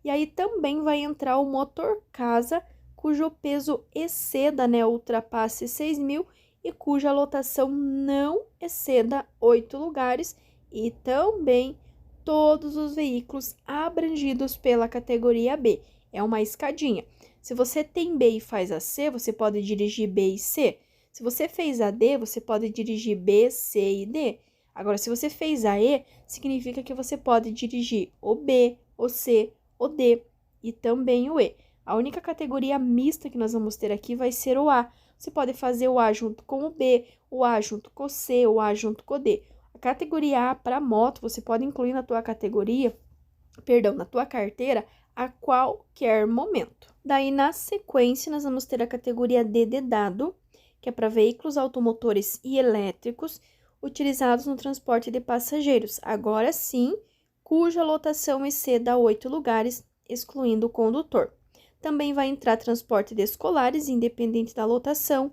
E aí também vai entrar o motor casa, cujo peso exceda, né, ultrapasse 6.000 e cuja lotação não exceda 8 lugares, e também todos os veículos abrangidos pela categoria B. É uma escadinha. Se você tem B e faz a C, você pode dirigir B e C. Se você fez a D, você pode dirigir B, C e D. Agora, se você fez a E, significa que você pode dirigir o B, o C, o D e também o E. A única categoria mista que nós vamos ter aqui vai ser o A. Você pode fazer o A junto com o B, o A junto com o C, o A junto com o D. A categoria A para moto, você pode incluir na tua categoria, na tua carteira, a qualquer momento. Daí, na sequência, nós vamos ter a categoria D de dado, que é para veículos automotores e elétricos utilizados no transporte de passageiros, agora sim, cuja lotação exceda 8 lugares, excluindo o condutor. Também vai entrar transporte de escolares, independente da lotação,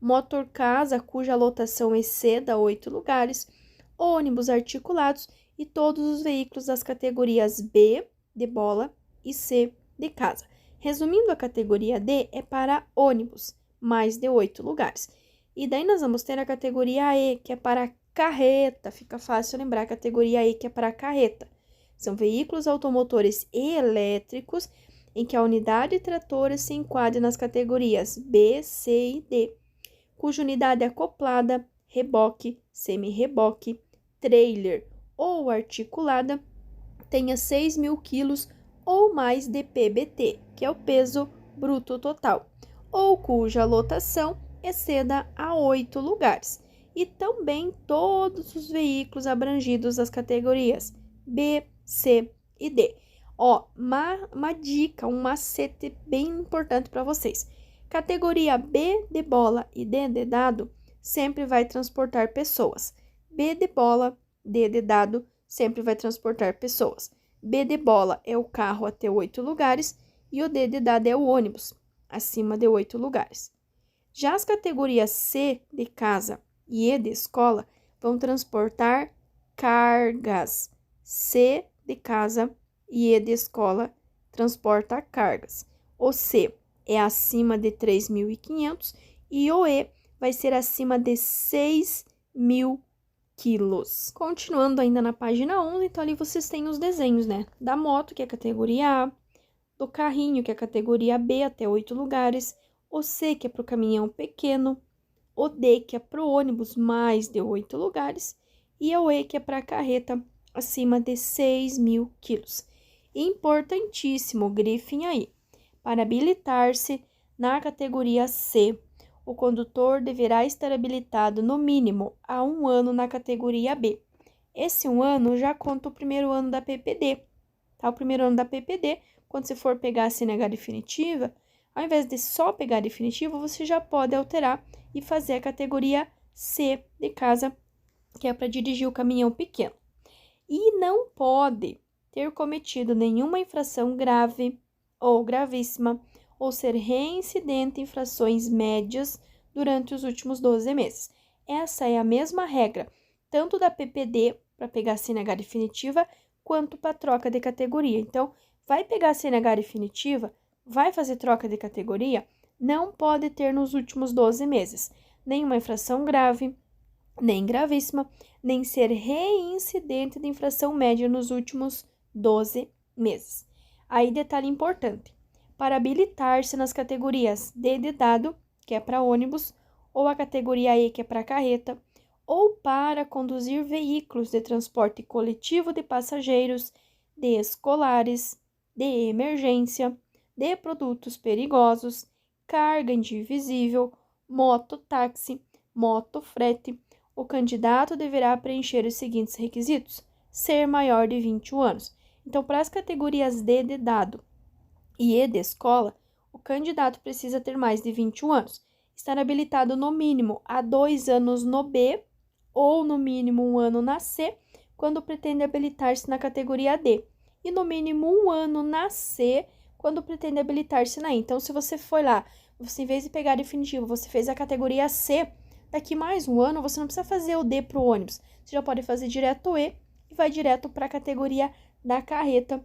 motor casa, cuja lotação exceda 8 lugares, ônibus articulados e todos os veículos das categorias B, de bola, e C, de casa. Resumindo, a categoria D é para ônibus, mais de 8 lugares. E daí nós vamos ter a categoria E, que é para carreta. Fica fácil lembrar a categoria E, que é para carreta. São veículos automotores e elétricos em que a unidade tratora se enquadra nas categorias B, C e D, cuja unidade acoplada, reboque, semi-reboque, trailer ou articulada tenha 6.000 quilos ou mais de PBT, que é o peso bruto total, ou cuja lotação exceda a 8 lugares. E também todos os veículos abrangidos das categorias B, C e D. Ó, uma dica, um macete bem importante para vocês. Categoria B de bola e D de dado sempre vai transportar pessoas. B de bola, D de dado sempre vai transportar pessoas. B de bola é o carro até 8 lugares e o D de dado é o ônibus, acima de 8 lugares. Já as categorias C de casa e E de escola vão transportar cargas. C de casa e E de escola transporta cargas. O C é acima de 3.500 e o E vai ser acima de 6.000 quilos. Continuando ainda na página 11, então ali vocês têm os desenhos, né? Da moto, que é a categoria A, do carrinho, que é a categoria B, até 8 lugares, o C, que é para o caminhão pequeno, o D, que é para o ônibus, mais de 8 lugares, e o E, que é para a carreta, acima de 6.000 quilos. Importantíssimo, grifem aí. Para habilitar-se na categoria C, o condutor deverá estar habilitado no mínimo há 1 ano na categoria B. Esse 1 ano já conta o primeiro ano da PPD, tá? O primeiro ano da PPD, quando você for pegar a CNH definitiva, ao invés de só pegar a definitiva, você já pode alterar e fazer a categoria C de casa, que é para dirigir o caminhão pequeno. E não pode ter cometido nenhuma infração grave ou gravíssima ou ser reincidente em infrações médias durante os últimos 12 meses. Essa é a mesma regra, tanto da PPD, para pegar a CNH definitiva, quanto para troca de categoria. Então, vai pegar a CNH definitiva, vai fazer troca de categoria, não pode ter nos últimos 12 meses nenhuma infração grave, nem gravíssima, nem ser reincidente de infração média nos últimos 12 meses. Aí, detalhe importante, para habilitar-se nas categorias D de dado, que é para ônibus, ou a categoria E, que é para carreta, ou para conduzir veículos de transporte coletivo de passageiros, de escolares, de emergência, de produtos perigosos, carga indivisível, mototáxi, motofrete, o candidato deverá preencher os seguintes requisitos: ser maior de 21 anos. Então, para as categorias D de dado e E de escola, o candidato precisa ter mais de 21 anos, estar habilitado no mínimo há 2 anos no B ou no mínimo 1 ano na C, quando pretende habilitar-se na categoria D, e no mínimo 1 ano na C, quando pretende habilitar-se na E. Então, se você foi lá, você em vez de pegar definitivo, você fez a categoria C, daqui mais 1 ano, você não precisa fazer o D para o ônibus, você já pode fazer direto o E e vai direto para a categoria da carreta,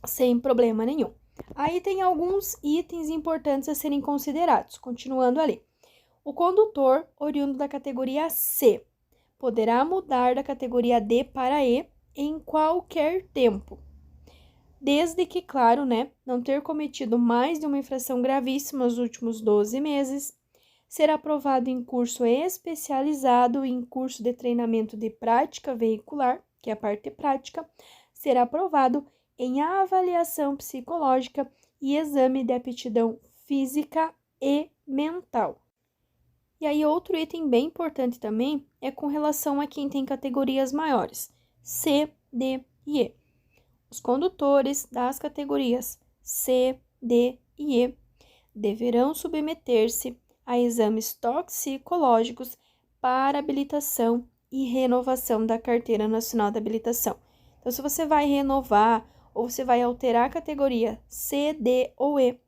sem problema nenhum. Aí tem alguns itens importantes a serem considerados, continuando ali. O condutor, oriundo da categoria C, poderá mudar da categoria D para E em qualquer tempo, desde que, claro, né, não ter cometido mais de uma infração gravíssima nos últimos 12 meses, ser aprovado em curso especializado em curso de treinamento de prática veicular, que é a parte prática, ser aprovado em avaliação psicológica e exame de aptidão física e mental. E aí, outro item bem importante também é com relação a quem tem categorias maiores, C, D e E. Os condutores das categorias C, D e E deverão submeter-se a exames toxicológicos para habilitação e renovação da Carteira Nacional de Habilitação. Então, se você vai renovar ou você vai alterar a categoria C, D ou E,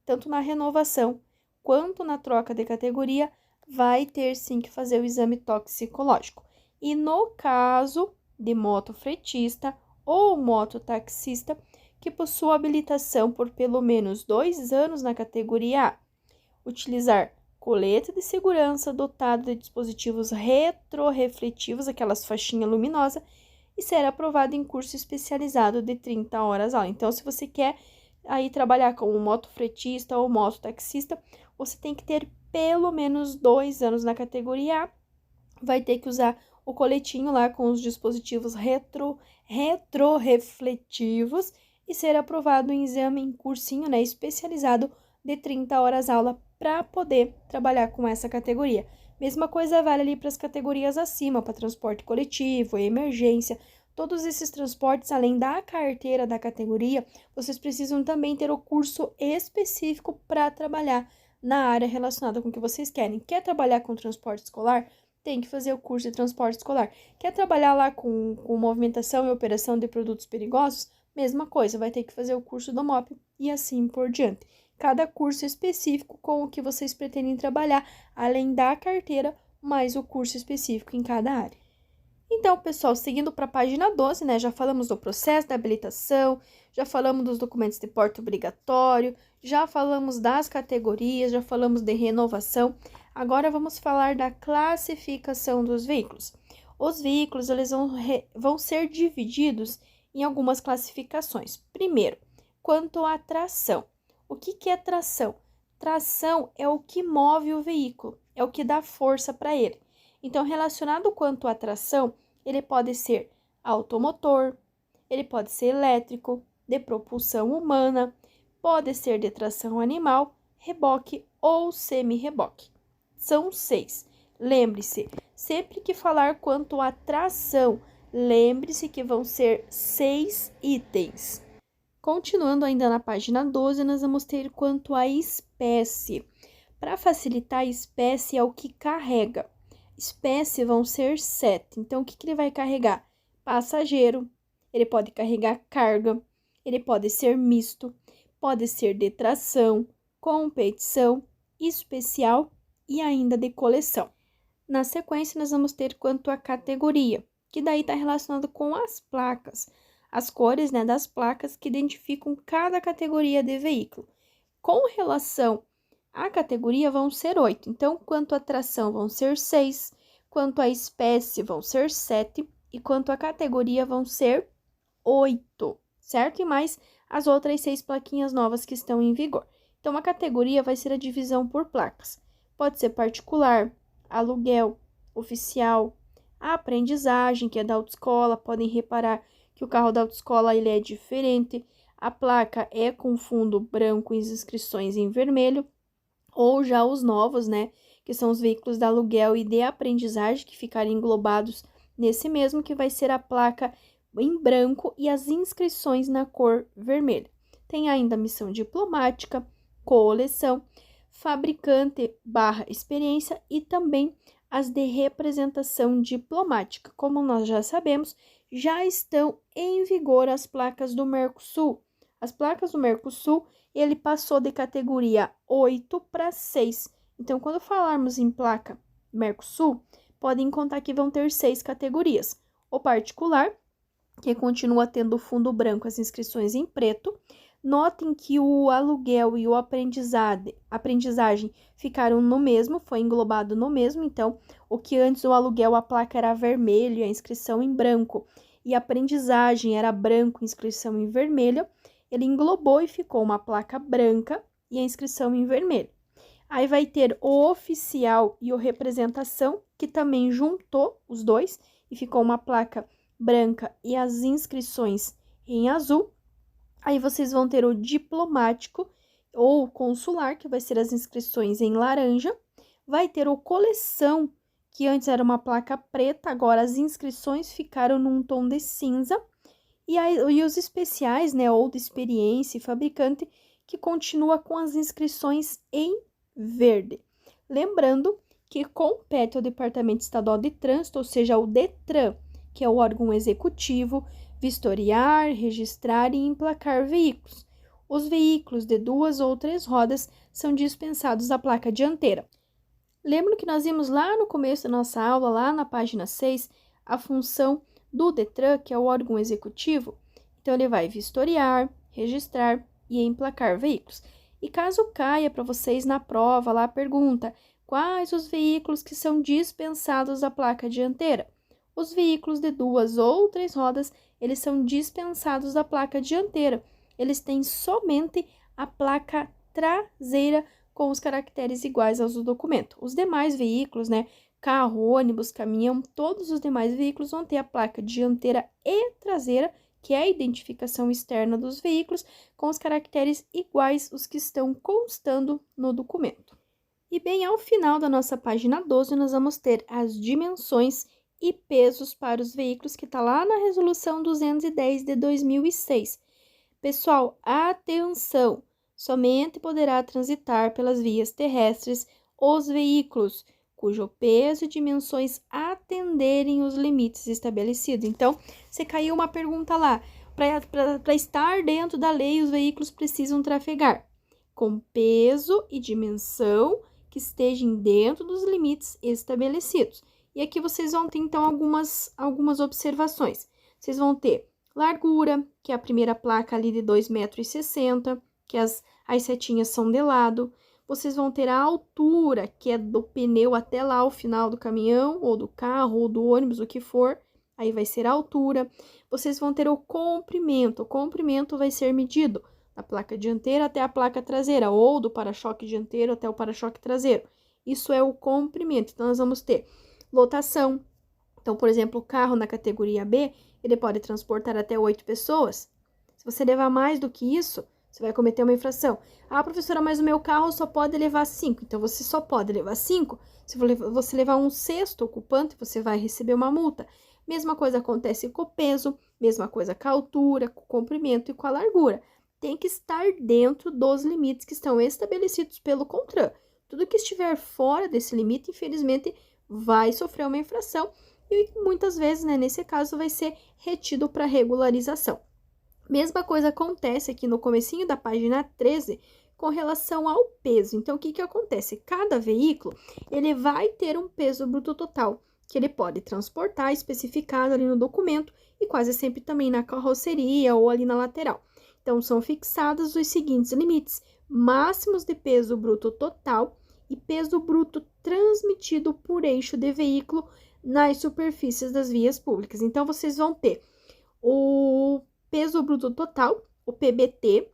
tanto na renovação quanto na troca de categoria, vai ter sim que fazer o exame toxicológico. E no caso de motofretista ou mototaxista que possua habilitação por pelo menos 2 anos na categoria A, utilizar colete de segurança dotado de dispositivos retrorefletivos, aquelas faixinhas luminosas, e ser aprovado em curso especializado de 30 horas aula. Então, se você quer aí trabalhar como motofretista ou mototaxista, você tem que ter pelo menos 2 anos na categoria A, vai ter que usar o coletinho lá com os dispositivos retrorefletivos e ser aprovado em exame em cursinho, né, especializado de 30 horas aula para poder trabalhar com essa categoria. Mesma coisa vale ali para as categorias acima, para transporte coletivo, emergência. Todos esses transportes, além da carteira da categoria, vocês precisam também ter o curso específico para trabalhar na área relacionada com o que vocês querem. Quer trabalhar com transporte escolar? Tem que fazer o curso de transporte escolar. Quer trabalhar lá com movimentação e operação de produtos perigosos? Mesma coisa, vai ter que fazer o curso do MOP e assim por diante. Cada curso específico com o que vocês pretendem trabalhar, além da carteira, mais o curso específico em cada área. Então, pessoal, seguindo para a página 12, né, já falamos do processo da habilitação, já falamos dos documentos de porte obrigatório, já falamos das categorias, já falamos de renovação. Agora vamos falar da classificação dos veículos. Os veículos, eles vão ser divididos em algumas classificações. Primeiro, quanto à tração. O que é tração? Tração é o que move o veículo, é o que dá força para ele. Então, relacionado quanto à tração, ele pode ser automotor, ele pode ser elétrico, de propulsão humana, pode ser de tração animal, reboque ou semi-reboque. São 6. Lembre-se, sempre que falar quanto à tração, lembre-se que vão ser 6 itens. Continuando ainda na página 12, nós vamos ter quanto à espécie. Para facilitar, a espécie é o que carrega. Espécie vão ser 7. Então, o que ele vai carregar? Passageiro, ele pode carregar carga, ele pode ser misto, pode ser de tração, competição, especial e ainda de coleção. Na sequência, nós vamos ter quanto à categoria, que daí está relacionado com as placas, as cores, né, das placas que identificam cada categoria de veículo. Com relação à categoria, vão ser 8. Então, quanto à tração, vão ser 6. Quanto à espécie, vão ser 7. E quanto à categoria, vão ser 8, certo? E mais as outras 6 plaquinhas novas que estão em vigor. Então, a categoria vai ser a divisão por placas. Pode ser particular, aluguel, oficial, a aprendizagem, que é da autoescola. Podem reparar que o carro da autoescola ele é diferente. A placa é com fundo branco e as inscrições em vermelho. Ou já os novos, né, que são os veículos de aluguel e de aprendizagem, que ficarem englobados nesse mesmo, que vai ser a placa em branco e as inscrições na cor vermelha. Tem ainda a missão diplomática, coleção, fabricante / experiência e também as de representação diplomática. Como nós já sabemos, já estão em vigor as placas do Mercosul. As placas do Mercosul, ele passou de categoria 8 para 6. Então, quando falarmos em placa Mercosul, podem contar que vão ter 6 categorias. O particular, que continua tendo fundo branco, as inscrições em preto. Notem que o aluguel e o aprendizagem ficaram no mesmo, foi englobado no mesmo. Então, o que antes o aluguel, a placa era vermelho e a inscrição em branco, e a aprendizagem era branco, inscrição em vermelho, ele englobou e ficou uma placa branca e a inscrição em vermelho. Aí vai ter o oficial e o representação, que também juntou os dois e ficou uma placa branca e as inscrições em azul. Aí vocês vão ter o diplomático ou consular, que vai ser as inscrições em laranja. Vai ter o coleção, que antes era uma placa preta, agora as inscrições ficaram num tom de cinza. E os especiais, né, ou de experiência e fabricante, que continua com as inscrições em verde. Lembrando que compete ao Departamento Estadual de Trânsito, ou seja, o DETRAN, que é o órgão executivo, vistoriar, registrar e emplacar veículos. Os veículos de 2 ou 3 rodas são dispensados da placa dianteira. Lembra que nós vimos lá no começo da nossa aula, lá na página 6, a função do DETRAN, que é o órgão executivo? Então, ele vai vistoriar, registrar e emplacar veículos. E caso caia para vocês na prova, lá pergunta, quais os veículos que são dispensados da placa dianteira? Os veículos de 2 ou 3 rodas, eles são dispensados da placa dianteira. Eles têm somente a placa traseira com os caracteres iguais aos do documento. Os demais veículos, né, carro, ônibus, caminhão, todos os demais veículos vão ter a placa dianteira e traseira, que é a identificação externa dos veículos, com os caracteres iguais os que estão constando no documento. E bem, ao final da nossa página 12, nós vamos ter as dimensões e pesos para os veículos, que está lá na Resolução 210 de 2006. Pessoal, atenção! Somente poderá transitar pelas vias terrestres os veículos cujo peso e dimensões atenderem os limites estabelecidos. Então, se caiu uma pergunta lá, para estar dentro da lei, os veículos precisam trafegar com peso e dimensão que estejam dentro dos limites estabelecidos. E aqui vocês vão ter, então, algumas observações. Vocês vão ter largura, que é a primeira placa ali de 2,60 m, que as setinhas são de lado. Vocês vão ter a altura, que é do pneu até lá o final do caminhão, ou do carro, ou do ônibus, o que for. Aí vai ser a altura. Vocês vão ter o comprimento. O comprimento vai ser medido da placa dianteira até a placa traseira, ou do para-choque dianteiro até o para-choque traseiro. Isso é o comprimento. Então, nós vamos ter lotação. Então, por exemplo, o carro na categoria B, ele pode transportar até 8 pessoas. Se você levar mais do que isso, você vai cometer uma infração. Ah, professora, mas o meu carro só pode levar 5. Então, você só pode levar 5. Se você levar um sexto ocupante, você vai receber uma multa. Mesma coisa acontece com o peso, mesma coisa com a altura, com o comprimento e com a largura. Tem que estar dentro dos limites que estão estabelecidos pelo CONTRAN. Tudo que estiver fora desse limite, infelizmente, vai sofrer uma infração. E muitas vezes, né, nesse caso, vai ser retido para regularização. Mesma coisa acontece aqui no comecinho da página 13 com relação ao peso. Então, o que acontece? Cada veículo, ele vai ter um peso bruto total, que ele pode transportar, especificado ali no documento, e quase sempre também na carroceria ou ali na lateral. Então, são fixados os seguintes limites: máximos de peso bruto total e peso bruto transmitido por eixo de veículo nas superfícies das vias públicas. Então, vocês vão ter o peso bruto total, o PBT,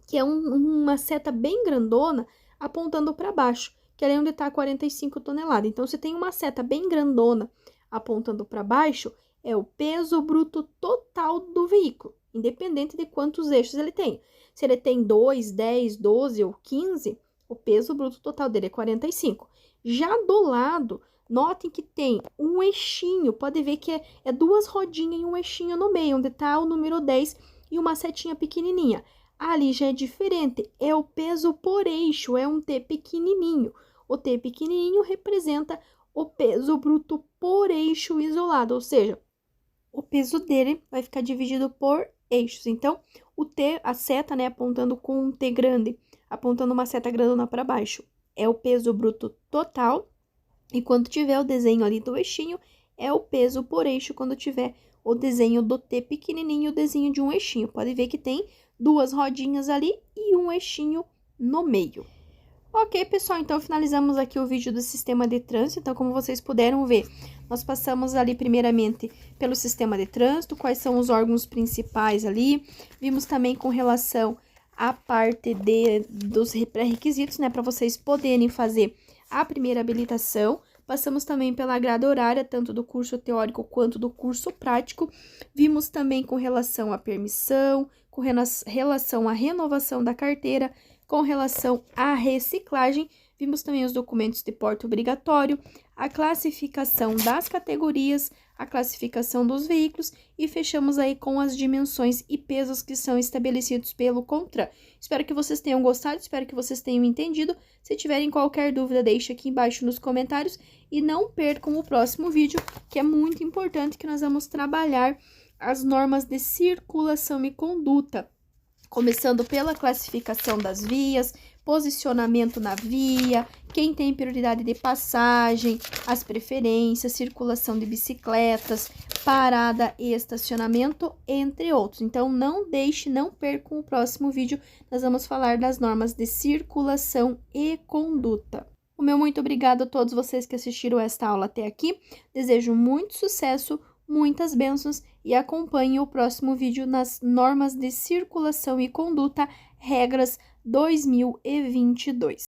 que é uma seta bem grandona apontando para baixo, que é ali onde está 45 toneladas. Então, se tem uma seta bem grandona apontando para baixo, é o peso bruto total do veículo, independente de quantos eixos ele tem. Se ele tem 2, 10, 12 ou 15, o peso bruto total dele é 45. Já do lado, notem que tem um eixinho, pode ver que é 2 rodinhas e um eixinho no meio, onde está o número 10 e uma setinha pequenininha. Ali já é diferente, é o peso por eixo, é um T pequenininho. O T pequenininho representa o peso bruto por eixo isolado, ou seja, o peso dele vai ficar dividido por eixos. Então, o T, a seta, né, apontando com um T grande, apontando uma seta grandona para baixo, é o peso bruto total. E quando tiver o desenho ali do eixinho, é o peso por eixo quando tiver o desenho do T pequenininho, o desenho de um eixinho. Pode ver que tem 2 rodinhas ali e um eixinho no meio. Ok, pessoal, então finalizamos aqui o vídeo do sistema de trânsito. Então, como vocês puderam ver, nós passamos ali primeiramente pelo sistema de trânsito, quais são os órgãos principais ali. Vimos também com relação à parte dos pré-requisitos, né, para vocês poderem fazer a primeira habilitação. Passamos também pela grade horária, tanto do curso teórico quanto do curso prático. Vimos também com relação à permissão, com relação à renovação da carteira, com relação à reciclagem. Vimos também os documentos de porte obrigatório, a classificação das categorias, a classificação dos veículos e fechamos aí com as dimensões e pesos que são estabelecidos pelo CONTRAN. Espero que vocês tenham gostado, espero que vocês tenham entendido. Se tiverem qualquer dúvida, deixe aqui embaixo nos comentários e não percam o próximo vídeo, que é muito importante, que nós vamos trabalhar as normas de circulação e conduta, começando pela classificação das vias, posicionamento na via, quem tem prioridade de passagem, as preferências, circulação de bicicletas, parada e estacionamento, entre outros. Então, não percam o próximo vídeo, nós vamos falar das normas de circulação e conduta. O meu muito obrigado a todos vocês que assistiram esta aula até aqui, desejo muito sucesso, muitas bênçãos e acompanhe o próximo vídeo nas normas de circulação e conduta, regras 2022.